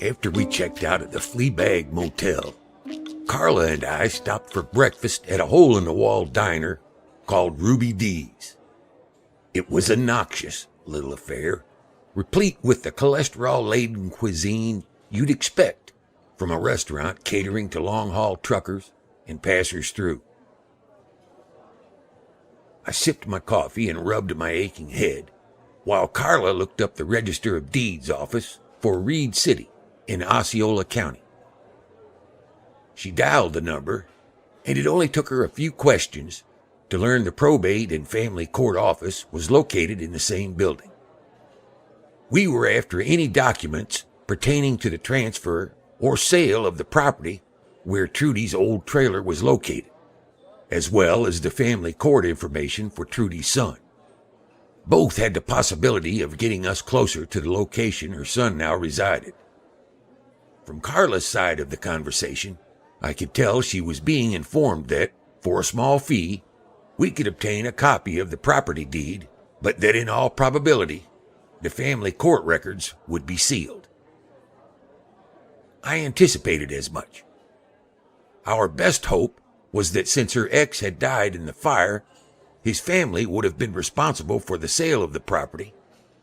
After we checked out at the Fleabag Motel, Carla and I stopped for breakfast at a hole-in-the-wall diner called Ruby D's. It was a noxious little affair, replete with the cholesterol-laden cuisine you'd expect from a restaurant catering to long-haul truckers and passers through. I sipped my coffee and rubbed my aching head, while Carla looked up the Register of Deeds office for Reed City in Osceola County. She dialed the number, and it only took her a few questions to learn the probate and family court office was located in the same building. We were after any documents pertaining to the transfer or sale of the property where Trudy's old trailer was located, as well as the family court information for Trudy's son. Both had the possibility of getting us closer to the location her son now resided. From Carla's side of the conversation, I could tell she was being informed that, for a small fee, we could obtain a copy of the property deed, but that in all probability, the family court records would be sealed. I anticipated as much. Our best hope was that since her ex had died in the fire, his family would have been responsible for the sale of the property,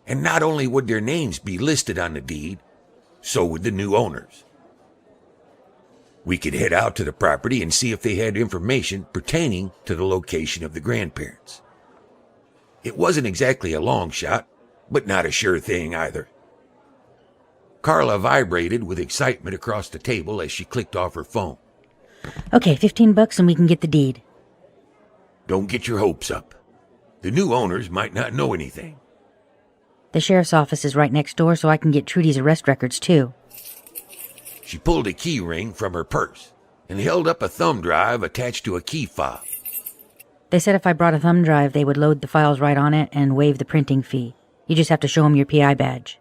and not only would their names be listed on the deed, so would the new owners. We could head out to the property and see if they had information pertaining to the location of the grandparents. It wasn't exactly a long shot, but not a sure thing either. Carla vibrated with excitement across the table as she clicked off her phone. Okay, $15 and we can get the deed. Don't get your hopes up. The new owners might not know anything. The sheriff's office is right next door, so I can get Trudy's arrest records, too. She pulled a key ring from her purse and held up a thumb drive attached to a key fob. They said if I brought a thumb drive, they would load the files right on it and waive the printing fee. You just have to show them your PI badge.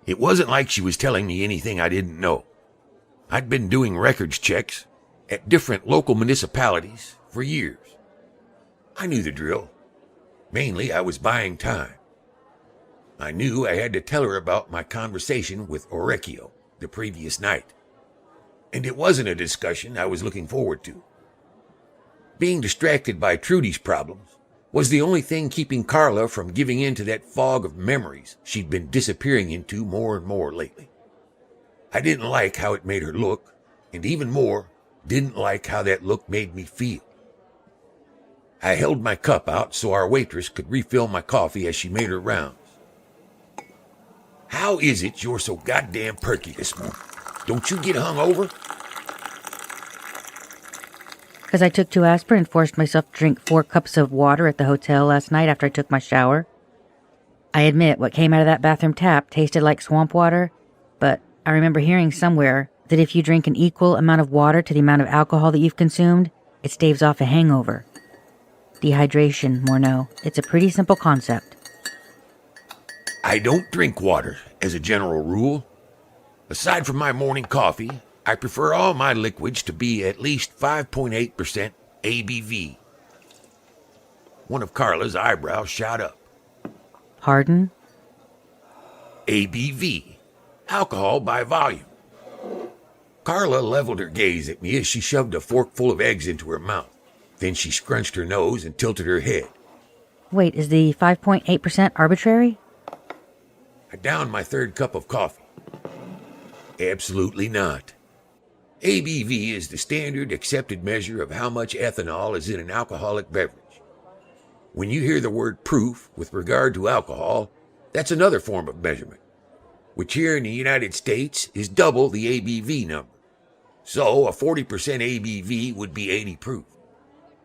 It wasn't like she was telling me anything I didn't know. I'd been doing records checks at different local municipalities for years. I knew the drill. Mainly, I was buying time. I knew I had to tell her about my conversation with Orecchio the previous night. And it wasn't a discussion I was looking forward to. Being distracted by Trudy's problems was the only thing keeping Carla from giving in to that fog of memories she'd been disappearing into more and more lately. I didn't like how it made her look, and even more, didn't like how that look made me feel. I held my cup out so our waitress could refill my coffee as she made her rounds. How is it you're so goddamn perky this morning? Don't you get hungover? Because I took 2 aspirin and forced myself to drink 4 cups of water at the hotel last night after I took my shower. I admit what came out of that bathroom tap tasted like swamp water, but I remember hearing somewhere that if you drink an equal amount of water to the amount of alcohol that you've consumed, it staves off a hangover. Dehydration, Morneau. It's a pretty simple concept. I don't drink water, as a general rule. Aside from my morning coffee, I prefer all my liquids to be at least 5.8% ABV. One of Carla's eyebrows shot up. Pardon? ABV, alcohol by volume. Carla leveled her gaze at me as she shoved a forkful of eggs into her mouth. Then she scrunched her nose and tilted her head. Wait, is the 5.8% arbitrary? I downed my 3rd cup of coffee. Absolutely not. ABV is the standard accepted measure of how much ethanol is in an alcoholic beverage. When you hear the word proof with regard to alcohol, that's another form of measurement, which here in the United States is double the ABV number. So a 40% ABV would be 80 proof.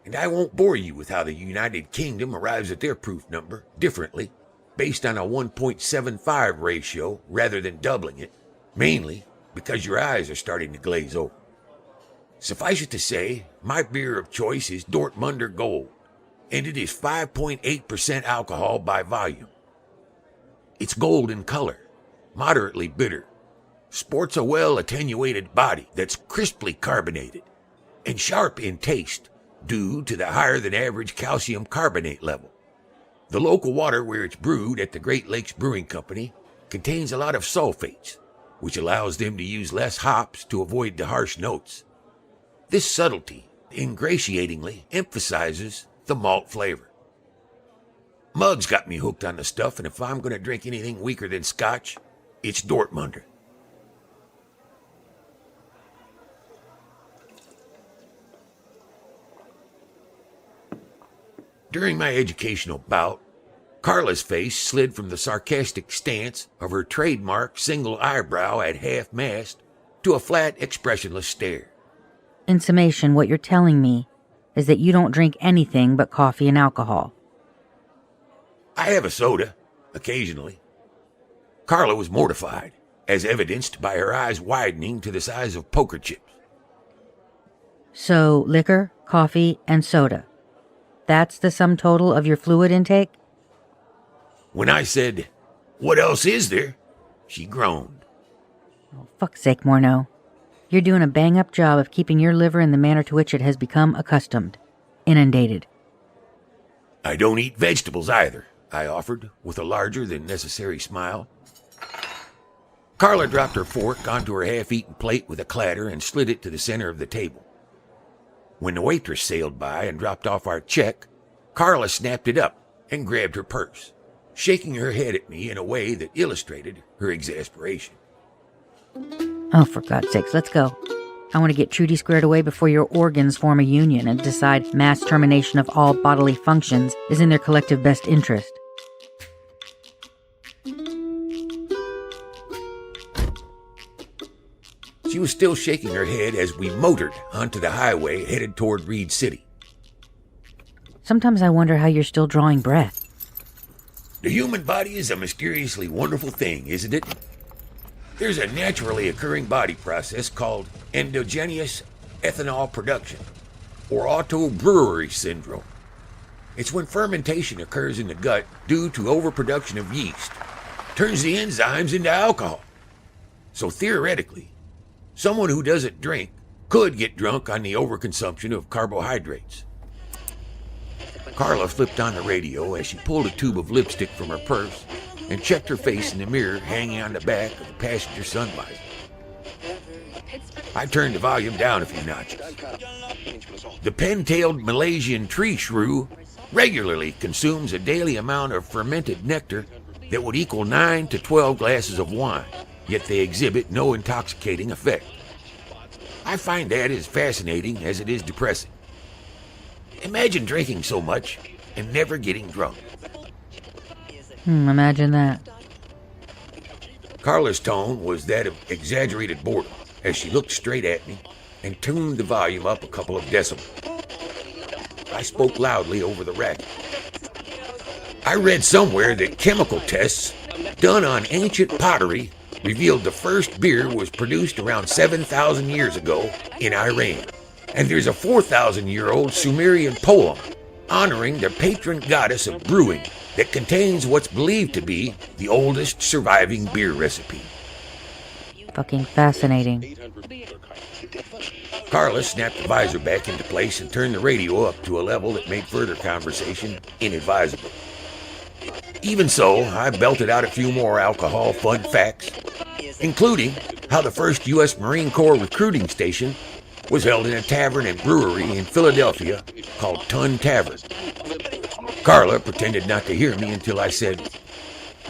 And I won't bore you with how the United Kingdom arrives at their proof number differently, based on a 1.75 ratio rather than doubling it, mainly because your eyes are starting to glaze over. Suffice it to say, my beer of choice is Dortmunder Gold, and it is 5.8% alcohol by volume. It's gold in color, moderately bitter, sports a well-attenuated body that's crisply carbonated and sharp in taste due to the higher-than-average calcium carbonate level. The local water where it's brewed at the Great Lakes Brewing Company contains a lot of sulfates, which allows them to use less hops to avoid the harsh notes. This subtlety ingratiatingly emphasizes the malt flavor. Muggs got me hooked on the stuff, and if I'm going to drink anything weaker than scotch, it's Dortmunder. During my educational bout, Carla's face slid from the sarcastic stance of her trademark single eyebrow at half-mast to a flat, expressionless stare. In summation, what you're telling me is that you don't drink anything but coffee and alcohol. I have a soda, occasionally. Carla was mortified, as evidenced by her eyes widening to the size of poker chips. So, liquor, coffee, and soda. That's the sum total of your fluid intake? When I said, "What else is there?" she groaned. Oh, fuck's sake, Morneau. You're doing a bang-up job of keeping your liver in the manner to which it has become accustomed. Inundated. I don't eat vegetables either, I offered, with a larger-than-necessary smile. Carla dropped her fork onto her half-eaten plate with a clatter and slid it to the center of the table. When the waitress sailed by and dropped off our check, Carla snapped it up and grabbed her purse, shaking her head at me in a way that illustrated her exasperation. Oh, for God's sakes, let's go. I want to get Trudy squared away before your organs form a union and decide mass termination of all bodily functions is in their collective best interest. She was still shaking her head as we motored onto the highway headed toward Reed City. Sometimes I wonder how you're still drawing breath. The human body is a mysteriously wonderful thing, isn't it? There's a naturally occurring body process called endogenous ethanol production, or autobrewery syndrome. It's when fermentation occurs in the gut due to overproduction of yeast, turns the enzymes into alcohol. So theoretically, someone who doesn't drink could get drunk on the overconsumption of carbohydrates. Carla flipped on the radio as she pulled a tube of lipstick from her purse and checked her face in the mirror hanging on the back of the passenger sun visor. I turned the volume down a few notches. The pen-tailed Malaysian tree shrew regularly consumes a daily amount of fermented nectar that would equal 9 to 12 glasses of wine, yet they exhibit no intoxicating effect. I find that as fascinating as it is depressing. Imagine drinking so much and never getting drunk. Imagine that. Carla's tone was that of exaggerated boredom as she looked straight at me and tuned the volume up a couple of decibels. I spoke loudly over the racket. I read somewhere that chemical tests done on ancient pottery revealed the first beer was produced around 7,000 years ago in Iran. And there's a 4,000-year-old Sumerian poem honoring the patron goddess of brewing that contains what's believed to be the oldest surviving beer recipe. Fucking fascinating. Carla snapped the visor back into place and turned the radio up to a level that made further conversation inadvisable. Even so, I belted out a few more alcohol fun facts, including how the first U.S. Marine Corps recruiting station was held in a tavern and brewery in Philadelphia called Tun Tavern. Carla pretended not to hear me until I said,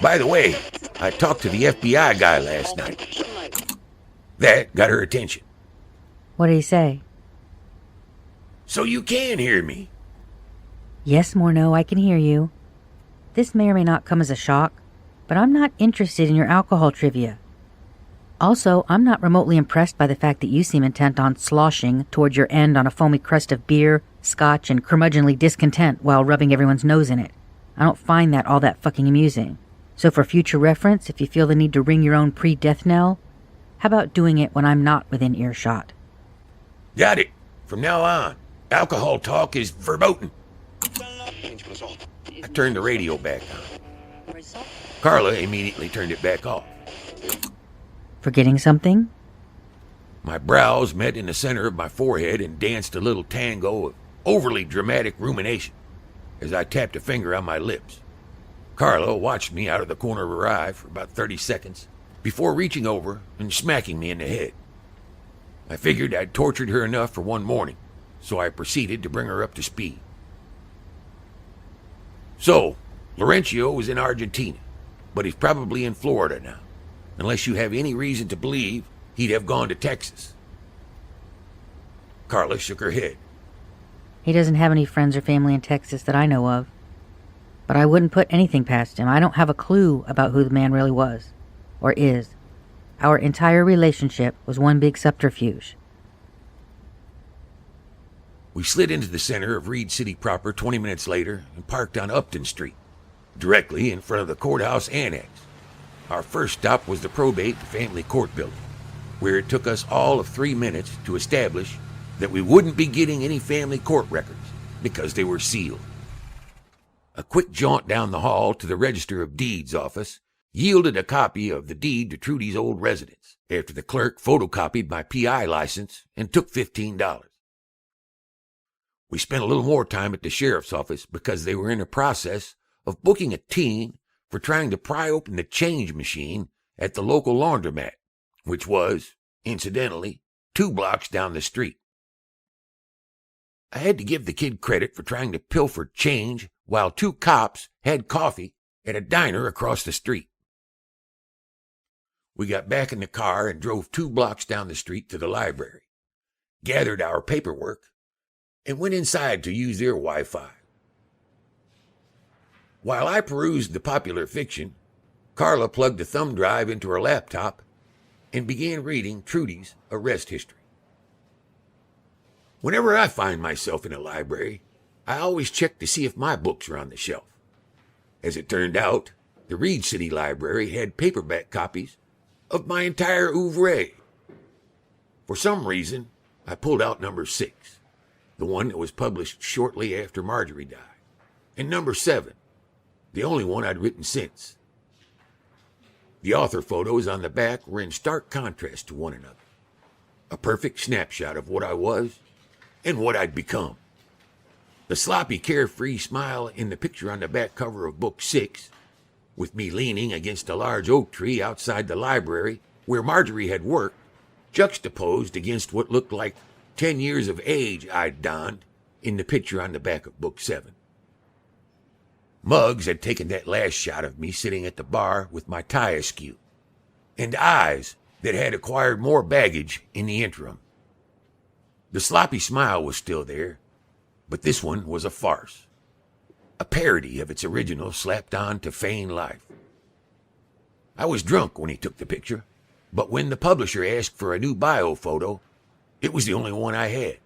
"By the way, I talked to the FBI guy last night." That got her attention. What did he say? "So you can hear me?" Yes, Morneau, I can hear you. This may or may not come as a shock, but I'm not interested in your alcohol trivia. Also, I'm not remotely impressed by the fact that you seem intent on sloshing toward your end on a foamy crust of beer, scotch, and curmudgeonly discontent while rubbing everyone's nose in it. I don't find that all that fucking amusing. So for future reference, if you feel the need to ring your own pre-death knell, how about doing it when I'm not within earshot? Got it. From now on, alcohol talk is verboten. I turned the radio back on. Carla immediately turned it back off. Forgetting something? My brows met in the center of my forehead and danced a little tango of overly dramatic rumination as I tapped a finger on my lips. Carla watched me out of the corner of her eye for about 30 seconds before reaching over and smacking me in the head. I figured I'd tortured her enough for one morning, so I proceeded to bring her up to speed. So, Laurencio is in Argentina, but he's probably in Florida now, unless you have any reason to believe he'd have gone to Texas. Carla shook her head. He doesn't have any friends or family in Texas that I know of. But I wouldn't put anything past him. I don't have a clue about who the man really was, or is. Our entire relationship was one big subterfuge. We slid into the center of Reed City proper 20 minutes later and parked on Upton Street, directly in front of the courthouse annex. Our first stop was the probate and family court building, where it took us all of 3 minutes to establish that we wouldn't be getting any family court records because they were sealed. A quick jaunt down the hall to the Register of Deeds office yielded a copy of the deed to Trudy's old residence after the clerk photocopied my PI license and took $15. We spent a little more time at the sheriff's office because they were in the process of booking a team for trying to pry open the change machine at the local laundromat, which was, incidentally, 2 blocks down the street. I had to give the kid credit for trying to pilfer change while 2 cops had coffee at a diner across the street. We got back in the car and drove 2 blocks down the street to the library, gathered our paperwork, and went inside to use their Wi-Fi. While I perused the popular fiction, Carla plugged a thumb drive into her laptop and began reading Trudy's arrest history. Whenever I find myself in a library, I always check to see if my books are on the shelf. As it turned out, the Reed City Library had paperback copies of my entire oeuvre. For some reason, I pulled out number 6, the one that was published shortly after Marjorie died, and number 7, the only one I'd written since. The author photos on the back were in stark contrast to one another, a perfect snapshot of what I was and what I'd become. The sloppy, carefree smile in the picture on the back cover of Book 6, with me leaning against a large oak tree outside the library where Marjorie had worked, juxtaposed against what looked like 10 years of age I'd donned in the picture on the back of Book 7. Muggs had taken that last shot of me sitting at the bar with my tie askew, and eyes that had acquired more baggage in the interim. The sloppy smile was still there, but this one was a farce, a parody of its original slapped on to feign life. I was drunk when he took the picture, but when the publisher asked for a new bio photo, it was the only one I had.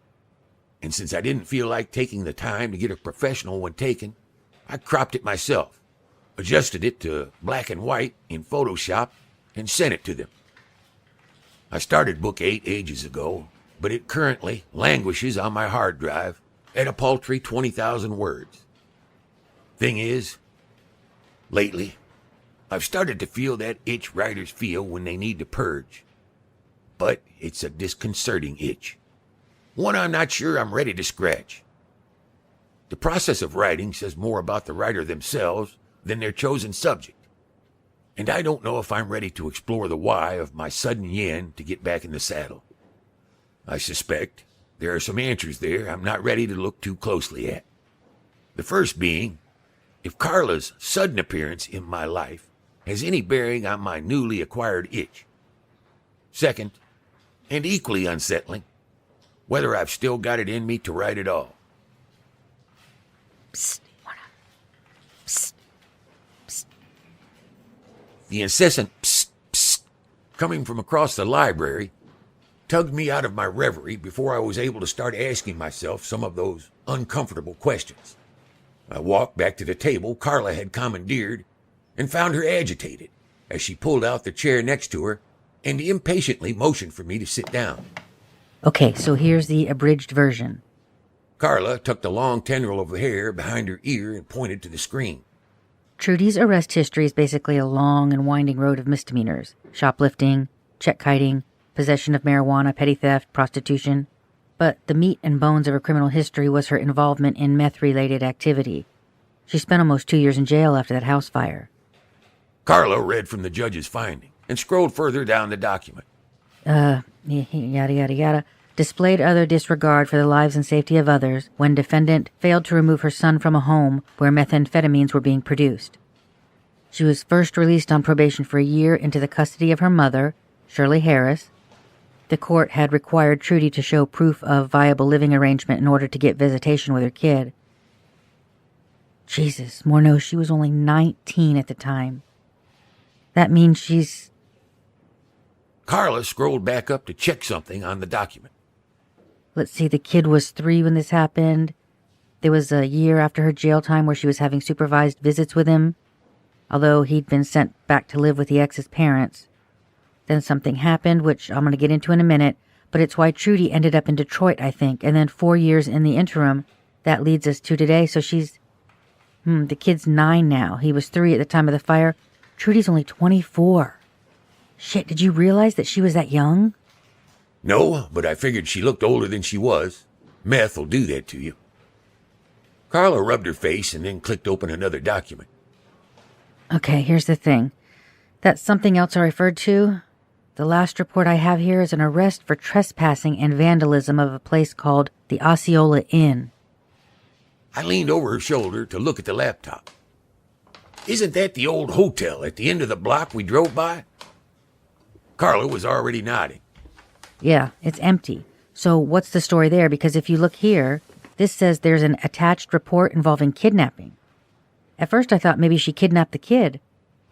And since I didn't feel like taking the time to get a professional one taken, I cropped it myself, adjusted it to black and white in Photoshop, and sent it to them. I started Book 8 ages ago, but it currently languishes on my hard drive at a paltry 20,000 words. Thing is, lately, I've started to feel that itch writers feel when they need to purge. But it's a disconcerting itch, one I'm not sure I'm ready to scratch. The process of writing says more about the writer themselves than their chosen subject, and I don't know if I'm ready to explore the why of my sudden yen to get back in the saddle. I suspect there are some answers there I'm not ready to look too closely at. The first being, if Carla's sudden appearance in my life has any bearing on my newly acquired itch. Second, and equally unsettling, whether I've still got it in me to write at all. Psst, psst, psst. The incessant psst, psst, coming from across the library, tugged me out of my reverie before I was able to start asking myself some of those uncomfortable questions. I walked back to the table Carla had commandeered and found her agitated as she pulled out the chair next to her and impatiently motioned for me to sit down. Okay, so here's the abridged version. Carla tucked a long tendril of hair behind her ear and pointed to the screen. Trudy's arrest history is basically a long and winding road of misdemeanors. Shoplifting, check kiting, possession of marijuana, petty theft, prostitution. But the meat and bones of her criminal history was her involvement in meth-related activity. She spent almost 2 years in jail after that house fire. Carla read from the judge's finding and scrolled further down the document. Yada yada yada. Displayed utter disregard for the lives and safety of others when defendant failed to remove her son from a home where methamphetamines were being produced. She was first released on probation for a year into the custody of her mother, Shirley Harris. The court had required Trudy to show proof of viable living arrangement in order to get visitation with her kid. Jesus, Morneau, she was only 19 at the time. That means she's... Carla scrolled back up to check something on the document. Let's see, the kid was 3 when this happened. There was a year after her jail time where she was having supervised visits with him, although he'd been sent back to live with the ex's parents. Then something happened, which I'm going to get into in a minute, but it's why Trudy ended up in Detroit, I think, and then 4 years in the interim. That leads us to today, so she's... the kid's 9 now. He was 3 at the time of the fire. Trudy's only 24. Shit, did you realize that she was that young? No, but I figured she looked older than she was. Meth will do that to you. Carla rubbed her face and then clicked open another document. Okay, here's the thing. That's something else I referred to. The last report I have here is an arrest for trespassing and vandalism of a place called the Osceola Inn. I leaned over her shoulder to look at the laptop. Isn't that the old hotel at the end of the block we drove by? Carla was already nodding. Yeah, it's empty. So what's the story there? Because if you look here, this says there's an attached report involving kidnapping. At first I thought maybe she kidnapped the kid,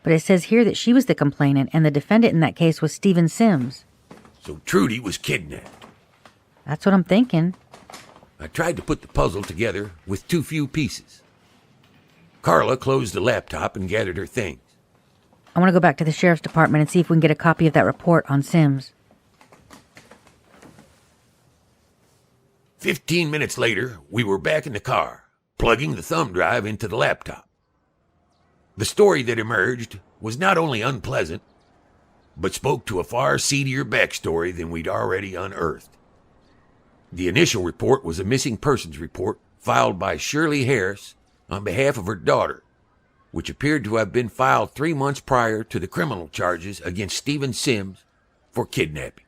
but it says here that she was the complainant and the defendant in that case was Stephen Sims. So Trudy was kidnapped. That's what I'm thinking. I tried to put the puzzle together with too few pieces. Carla closed the laptop and gathered her things. I want to go back to the sheriff's department and see if we can get a copy of that report on Sims. 15 minutes later, we were back in the car, plugging the thumb drive into the laptop. The story that emerged was not only unpleasant, but spoke to a far seedier backstory than we'd already unearthed. The initial report was a missing persons report filed by Shirley Harris on behalf of her daughter, which appeared to have been filed 3 months prior to the criminal charges against Stephen Sims for kidnapping.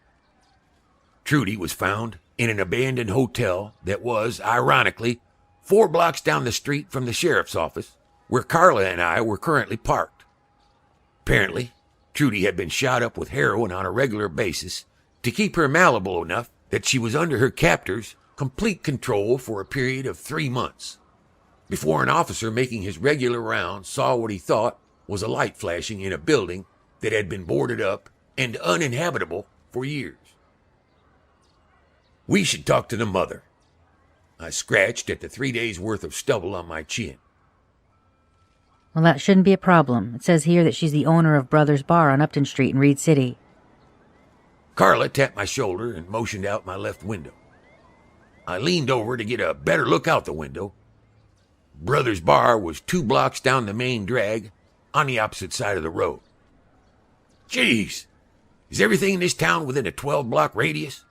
Trudy was found in an abandoned hotel that was, ironically, 4 blocks down the street from the sheriff's office, where Carla and I were currently parked. Apparently, Trudy had been shot up with heroin on a regular basis to keep her malleable enough that she was under her captor's complete control for a period of 3 months, before an officer making his regular rounds saw what he thought was a light flashing in a building that had been boarded up and uninhabitable for years. We should talk to the mother. I scratched at the 3 days' worth of stubble on my chin. Well, that shouldn't be a problem. It says here that she's the owner of Brothers Bar on Upton Street in Reed City. Carla tapped my shoulder and motioned out my left window. I leaned over to get a better look out the window. Brothers Bar was 2 blocks down the main drag on the opposite side of the road. Jeez, is everything in this town within a 12-block radius?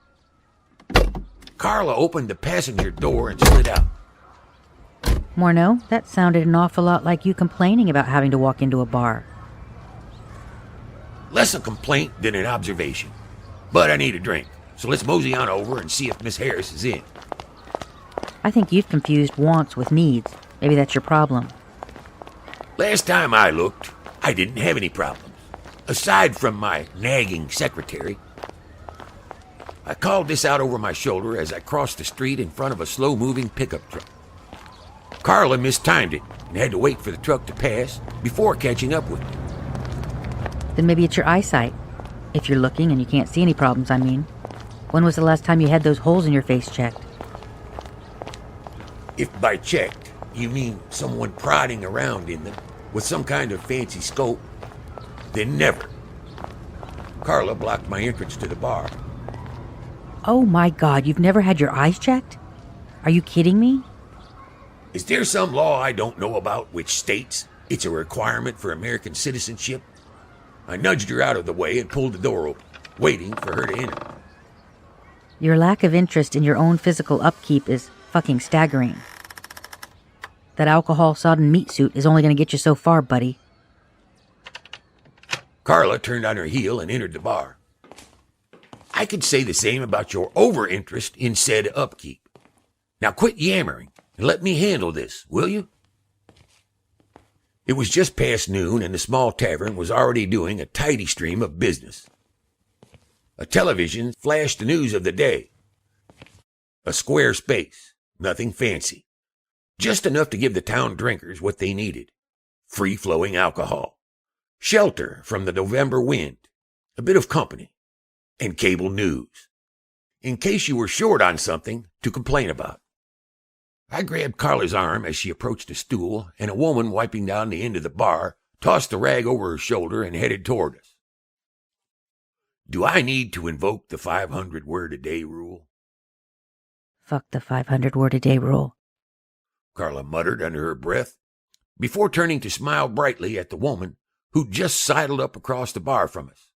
Carla opened the passenger door and slid out. Morneau, that sounded an awful lot like you complaining about having to walk into a bar. Less a complaint than an observation. But I need a drink, so let's mosey on over and see if Miss Harris is in. I think you've confused wants with needs. Maybe that's your problem. Last time I looked, I didn't have any problems, aside from my nagging secretary. I called this out over my shoulder as I crossed the street in front of a slow-moving pickup truck. Carla mistimed it and had to wait for the truck to pass before catching up with me. Then maybe it's your eyesight. If you're looking and you can't see any problems, I mean. When was the last time you had those holes in your face checked? If by checked, you mean someone prodding around in them with some kind of fancy scope, then never. Carla blocked my entrance to the bar. Oh my God, you've never had your eyes checked? Are you kidding me? Is there some law I don't know about which states it's a requirement for American citizenship? I nudged her out of the way and pulled the door open. waiting for her to enter. Your lack of interest in your own physical upkeep is fucking staggering. That alcohol-sodden meat suit is only going to get you so far, buddy. Carla turned on her heel and entered the bar. I could say the same about your over-interest in said upkeep. Now quit yammering and let me handle this, will you? It was just past noon and the small tavern was already doing a tidy stream of business. A television flashed the news of the day. A square space, nothing fancy. Just enough to give the town drinkers what they needed. Free-flowing alcohol, shelter from the November wind, a bit of company, and cable news, in case you were short on something to complain about. I grabbed Carla's arm as she approached a stool, and a woman wiping down the end of the bar tossed the rag over her shoulder and headed toward us. Do I need to invoke the 500-word-a-day rule? Fuck the 500-word-a-day rule, Carla muttered under her breath, before turning to smile brightly at the woman who'd just sidled up across the bar from us.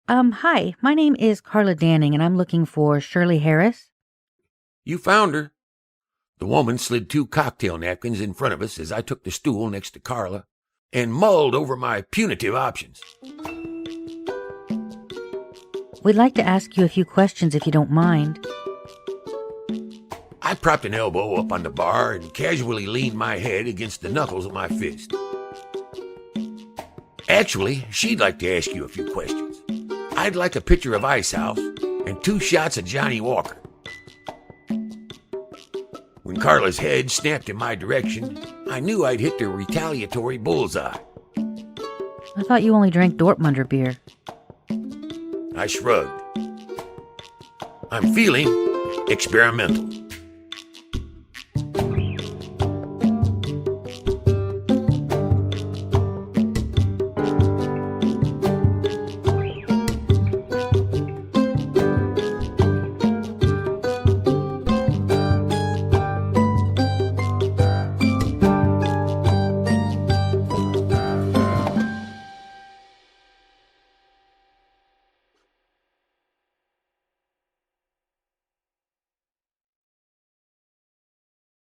Hi, my name is Carla Danning, and I'm looking for Shirley Harris. You found her. The woman slid 2 cocktail napkins in front of us as I took the stool next to Carla and mulled over my punitive options. We'd like to ask you a few questions if you don't mind. I propped an elbow up on the bar and casually leaned my head against the knuckles of my fist. Actually, she'd like to ask you a few questions. I'd like a pitcher of Ice House and 2 shots of Johnny Walker. When Carla's head snapped in my direction, I knew I'd hit the retaliatory bullseye. I thought you only drank Dortmunder beer. I shrugged. I'm feeling experimental.